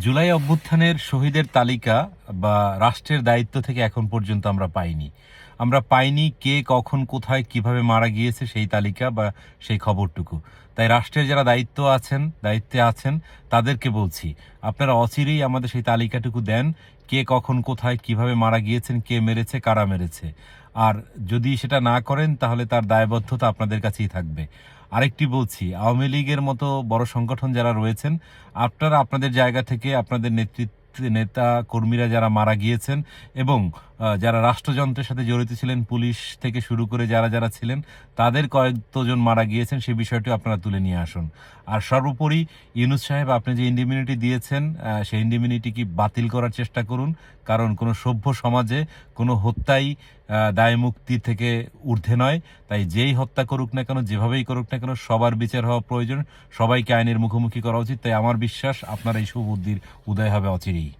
জুলাই অভ্যুত্থানের শহীদের তালিকা বা রাষ্ট্রের দায়িত্ব থেকে এখন পর্যন্ত আমরা পাইনি কে কখন কোথায় কিভাবে মারা গিয়েছে সেই তালিকা বা সেই খবরটুকু। তাই রাষ্ট্রের যারা দায়িত্বে আছেন তাদেরকে বলছি, আপনারা অচিরেই আমাদের সেই তালিকাটুকু দেন, কে কখন কোথায় কিভাবে মারা গিয়েছেন, কে মেরেছে, কারা মেরেছে। আর যদি সেটা না করেন তাহলে তার দায়বদ্ধতা আপনাদের কাছেই থাকবে। আরেকটি বলছি, আওয়ামী লীগের মতো বড় সংগঠন যারা রয়েছেন, আপনারা আপনাদের জায়গা থেকে আপনাদের নেতা কর্মীরা যারা মারা গিয়েছেন এবং যারা রাষ্ট্রযন্ত্রের সাথে জড়িত ছিলেন, পুলিশ থেকে শুরু করে যারা যারা ছিলেন, তাদের কয়েকজন মারা গিয়েছেন, সেই বিষয়টি আপনারা তুলে নিয়ে আসুন। আর সর্বোপরি ইউনূস সাহেব, আপনি যে ইন্ডিমিউনিটি দিয়েছেন সেই ইন্ডিমিউনিটি কি বাতিল করার চেষ্টা করুন। কারণ কোনো সভ্য সমাজে কোনো হত্যাই দায় মুক্তি থেকে ঊর্ধ্বে নয়। তাই যেই হত্যা করুক না কেন, যেভাবেই করুক না কেন, সবার বিচার হওয়া প্রয়োজন, সবাইকে আইনের মুখোমুখি করা উচিত। তাই আমার বিশ্বাস আপনার এই সুবুদ্ধির উদয় হবে অচিরেই।